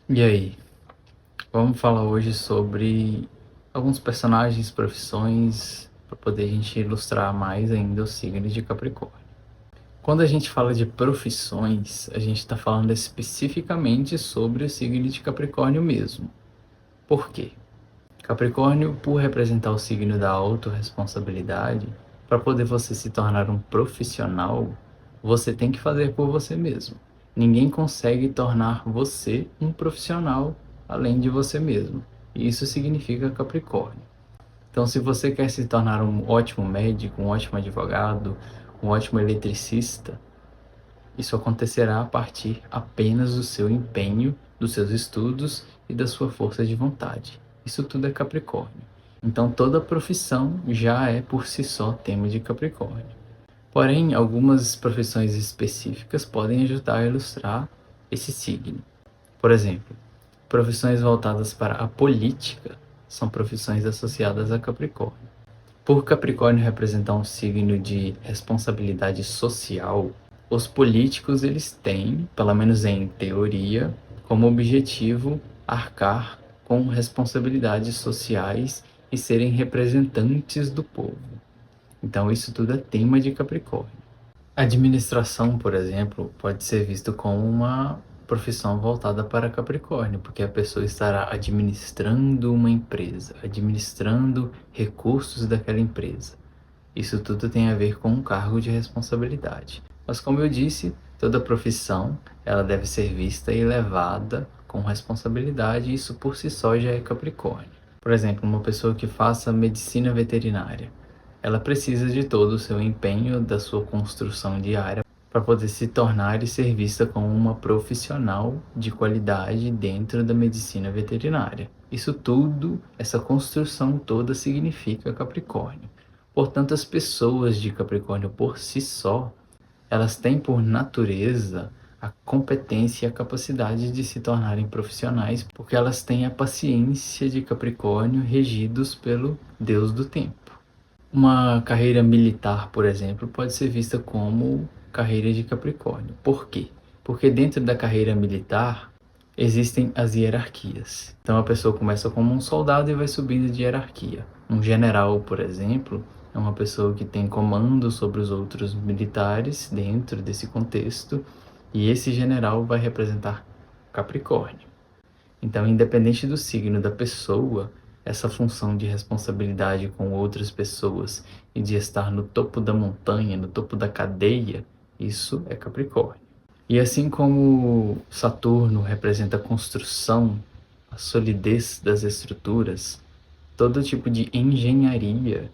E aí, vamos falar hoje sobre alguns personagens, profissões, para poder a gente ilustrar mais ainda o signo de Capricórnio. Quando a gente fala de profissões, a gente está falando especificamente sobre o signo de Capricórnio mesmo. Por quê? Capricórnio, por representar o signo da autorresponsabilidade, para poder você se tornar um profissional, você tem que fazer por você mesmo. Ninguém consegue tornar você um profissional além de você mesmo. E isso significa Capricórnio. Então, se você quer se tornar um ótimo médico, um ótimo advogado, um ótimo eletricista, isso acontecerá a partir apenas do seu empenho, dos seus estudos e da sua força de vontade. Isso tudo é Capricórnio. Então toda profissão já é por si só tema de Capricórnio. Porém, algumas profissões específicas podem ajudar a ilustrar esse signo. Por exemplo, profissões voltadas para a política são profissões associadas a Capricórnio. Por Capricórnio representar um signo de responsabilidade social, os políticos eles têm, pelo menos em teoria, como objetivo arcar com responsabilidades sociais e serem representantes do povo. Então isso tudo é tema de Capricórnio. Administração, por exemplo, pode ser visto como uma profissão voltada para Capricórnio, porque a pessoa estará administrando uma empresa, administrando recursos daquela empresa. Isso tudo tem a ver com um cargo de responsabilidade. Mas como eu disse, toda profissão ela deve ser vista e levada com responsabilidade, e isso por si só já é Capricórnio. Por exemplo, uma pessoa que faça medicina veterinária, ela precisa de todo o seu empenho, da sua construção diária, para poder se tornar e ser vista como uma profissional de qualidade dentro da medicina veterinária. Isso tudo, essa construção toda significa Capricórnio. Portanto, as pessoas de Capricórnio por si só, elas têm por natureza a competência e a capacidade de se tornarem profissionais, porque elas têm a paciência de Capricórnio regidos pelo Deus do tempo. Uma carreira militar, por exemplo, pode ser vista como carreira de Capricórnio. Por quê? Porque dentro da carreira militar existem as hierarquias. Então a pessoa começa como um soldado e vai subindo de hierarquia. Um general, por exemplo, é uma pessoa que tem comando sobre os outros militares dentro desse contexto, e esse general vai representar Capricórnio. Então, independente do signo da pessoa, essa função de responsabilidade com outras pessoas e de estar no topo da montanha, no topo da cadeia, isso é Capricórnio. E assim como Saturno representa a construção, a solidez das estruturas, todo tipo de engenharia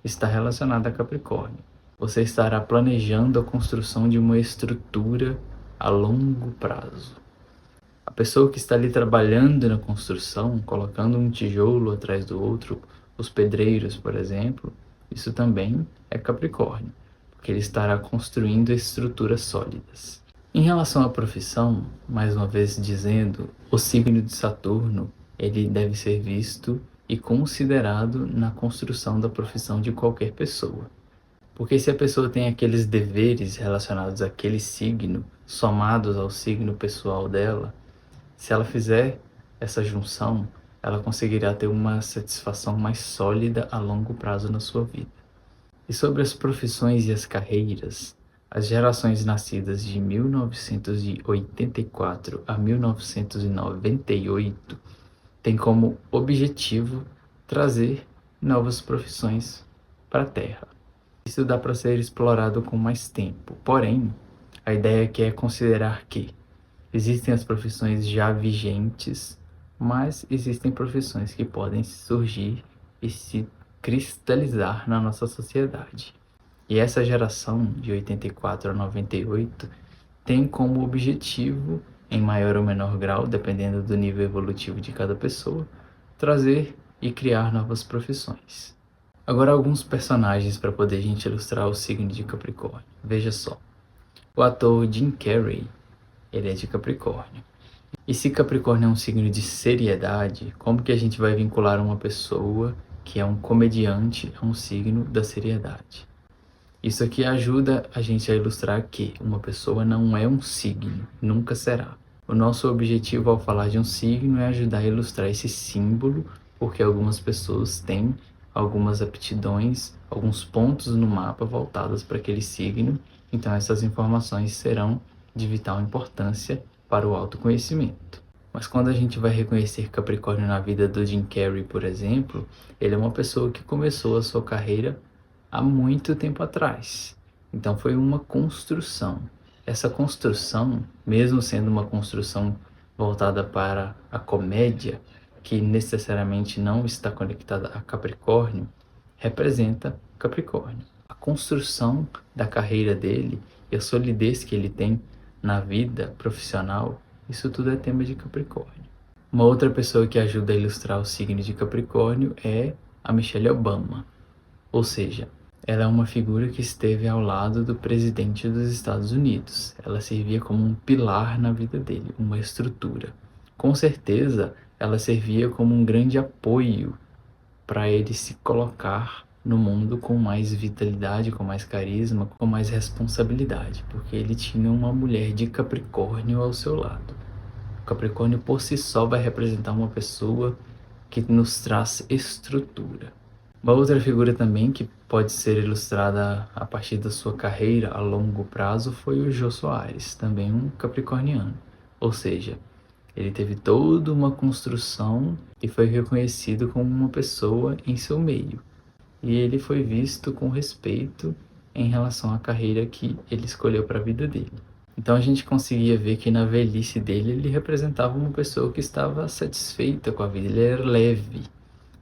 está relacionado a Capricórnio. Você estará planejando a construção de uma estrutura a longo prazo. A pessoa que está ali trabalhando na construção, colocando um tijolo atrás do outro, os pedreiros, por exemplo, isso também é Capricórnio, porque ele estará construindo estruturas sólidas. Em relação à profissão, mais uma vez dizendo, o signo de Saturno, ele deve ser visto e considerado na construção da profissão de qualquer pessoa. Porque se a pessoa tem aqueles deveres relacionados àquele signo, somados ao signo pessoal dela, se ela fizer essa junção, ela conseguirá ter uma satisfação mais sólida a longo prazo na sua vida. E sobre as profissões e as carreiras, as gerações nascidas de 1984 a 1998 têm como objetivo trazer novas profissões para a Terra. Isso dá para ser explorado com mais tempo. Porém, a ideia aqui é considerar que existem as profissões já vigentes, mas existem profissões que podem surgir e se cristalizar na nossa sociedade. E essa geração de 84 a 98 tem como objetivo, em maior ou menor grau, dependendo do nível evolutivo de cada pessoa, trazer e criar novas profissões. Agora alguns personagens para poder a gente ilustrar o signo de Capricórnio. Veja só, o ator Jim Carrey, ele é de Capricórnio. E se Capricórnio é um signo de seriedade, como que a gente vai vincular uma pessoa que é um comediante a um signo da seriedade? Isso aqui ajuda a gente a ilustrar que uma pessoa não é um signo, nunca será. O nosso objetivo ao falar de um signo é ajudar a ilustrar esse símbolo, porque algumas pessoas têm algumas aptidões, alguns pontos no mapa voltados para aquele signo, então essas informações serão de vital importância para o autoconhecimento. Mas quando a gente vai reconhecer Capricórnio na vida do Jim Carrey, por exemplo, ele é uma pessoa que começou a sua carreira há muito tempo atrás. Então foi uma construção. Essa construção, mesmo sendo uma construção voltada para a comédia, que necessariamente não está conectada a Capricórnio, representa Capricórnio. A construção da carreira dele e a solidez que ele tem na vida profissional, isso tudo é tema de Capricórnio. Uma outra pessoa que ajuda a ilustrar o signo de Capricórnio é a Michelle Obama, ou seja, ela é uma figura que esteve ao lado do presidente dos Estados Unidos. Ela servia como um pilar na vida dele, uma estrutura. Com certeza, ela servia como um grande apoio para ele se colocar no mundo com mais vitalidade, com mais carisma, com mais responsabilidade, porque ele tinha uma mulher de Capricórnio ao seu lado. O Capricórnio por si só vai representar uma pessoa que nos traz estrutura. Uma outra figura também que pode ser ilustrada a partir da sua carreira a longo prazo foi o Jô Soares, também um capricorniano. Ou seja, ele teve toda uma construção e foi reconhecido como uma pessoa em seu meio. E ele foi visto com respeito em relação à carreira que ele escolheu para a vida dele. Então a gente conseguia ver que na velhice dele ele representava uma pessoa que estava satisfeita com a vida, ele era leve.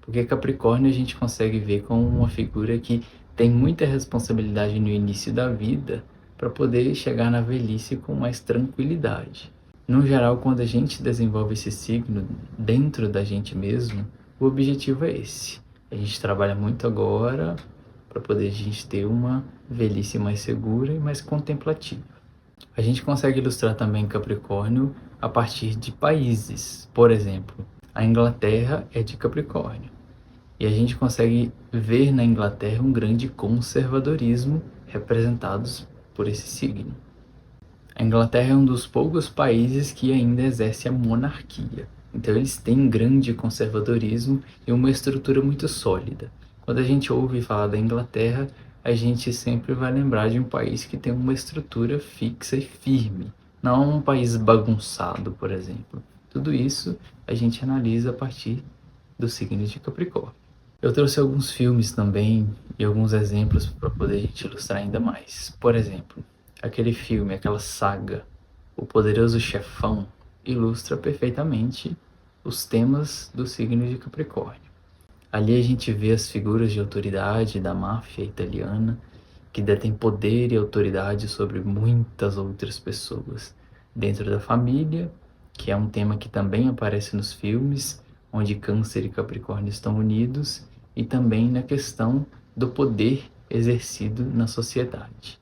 Porque Capricórnio a gente consegue ver como uma figura que tem muita responsabilidade no início da vida para poder chegar na velhice com mais tranquilidade. No geral, quando a gente desenvolve esse signo dentro da gente mesmo, o objetivo é esse. A gente trabalha muito agora para poder a gente ter uma velhice mais segura e mais contemplativa. A gente consegue ilustrar também Capricórnio a partir de países. Por exemplo, a Inglaterra é de Capricórnio. E a gente consegue ver na Inglaterra um grande conservadorismo representados por esse signo. A Inglaterra é um dos poucos países que ainda exerce a monarquia. Então eles têm um grande conservadorismo e uma estrutura muito sólida. Quando a gente ouve falar da Inglaterra, a gente sempre vai lembrar de um país que tem uma estrutura fixa e firme, não um país bagunçado, por exemplo. Tudo isso a gente analisa a partir do signo de Capricórnio. Eu trouxe alguns filmes também e alguns exemplos para poder a gente ilustrar ainda mais. Por exemplo, aquele filme, aquela saga, O Poderoso Chefão, ilustra perfeitamente os temas do signo de Capricórnio. Ali a gente vê as figuras de autoridade da máfia italiana, que detém poder e autoridade sobre muitas outras pessoas. Dentro da família, que é um tema que também aparece nos filmes, onde Câncer e Capricórnio estão unidos, e também na questão do poder exercido na sociedade.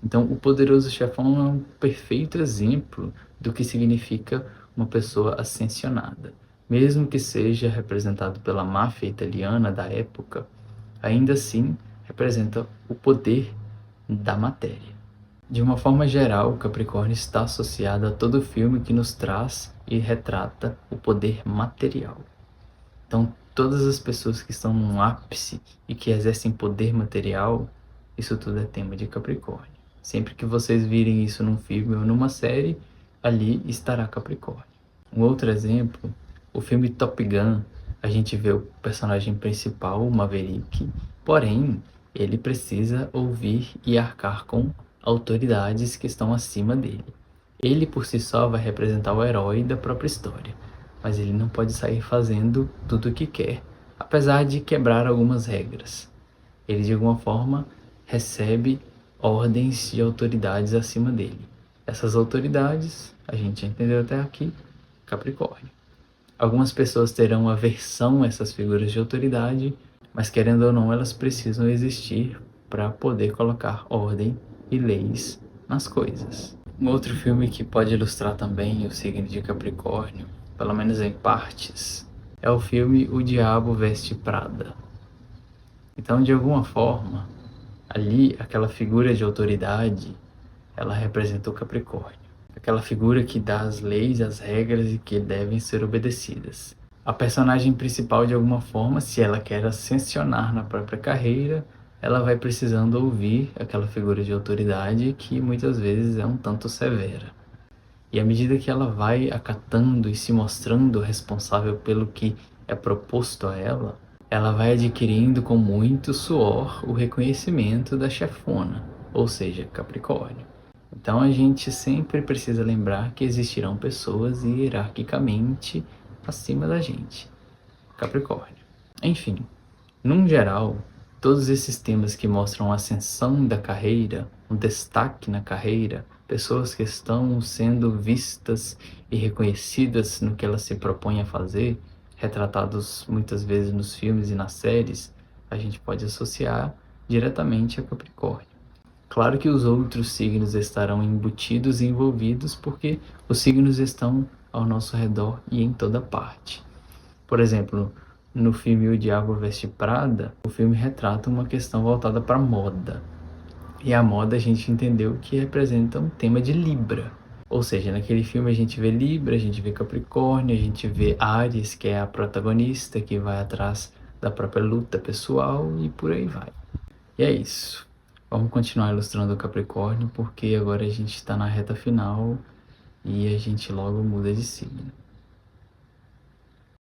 Então, o Poderoso Chefão é um perfeito exemplo do que significa uma pessoa ascensionada. Mesmo que seja representado pela máfia italiana da época, ainda assim representa o poder da matéria. De uma forma geral, o Capricórnio está associado a todo filme que nos traz e retrata o poder material. Então, todas as pessoas que estão num ápice e que exercem poder material, isso tudo é tema de Capricórnio. Sempre que vocês virem isso num filme ou numa série, ali estará Capricórnio. Um outro exemplo, o filme Top Gun, a gente vê o personagem principal, o Maverick, porém, ele precisa ouvir e arcar com autoridades que estão acima dele. Ele por si só vai representar o herói da própria história, mas ele não pode sair fazendo tudo o que quer, apesar de quebrar algumas regras. Ele de alguma forma recebe ordens de autoridades acima dele. Essas autoridades, a gente já entendeu até aqui, Capricórnio. Algumas pessoas terão aversão a essas figuras de autoridade, mas querendo ou não, elas precisam existir para poder colocar ordem e leis nas coisas. Um outro filme que pode ilustrar também o signo de Capricórnio, pelo menos em partes, é o filme O Diabo Veste Prada. Então, de alguma forma, ali, aquela figura de autoridade, ela representa o Capricórnio. aquela figura que dá as leis, as regras e que devem ser obedecidas. A personagem principal, de alguma forma, se ela quer ascensionar na própria carreira, ela vai precisando ouvir aquela figura de autoridade que muitas vezes é um tanto severa. E à medida que ela vai acatando e se mostrando responsável pelo que é proposto a ela vai adquirindo com muito suor o reconhecimento da chefona, ou seja, Capricórnio. Então a gente sempre precisa lembrar que existirão pessoas hierarquicamente acima da gente, Capricórnio. Enfim, num geral, todos esses temas que mostram a ascensão da carreira, um destaque na carreira, pessoas que estão sendo vistas e reconhecidas no que elas se propõem a fazer, retratados muitas vezes nos filmes e nas séries, a gente pode associar diretamente a Capricórnio. Claro que os outros signos estarão embutidos e envolvidos porque os signos estão ao nosso redor e em toda parte. Por exemplo, no filme O Diabo Veste Prada, o filme retrata uma questão voltada para moda. E a moda a gente entendeu que representa um tema de Libra. Ou seja, naquele filme a gente vê Libra, a gente vê Capricórnio, a gente vê Áries, que é a protagonista, que vai atrás da própria luta pessoal e por aí vai. E é isso. Vamos continuar ilustrando o Capricórnio, porque agora a gente está na reta final e a gente logo muda de signo.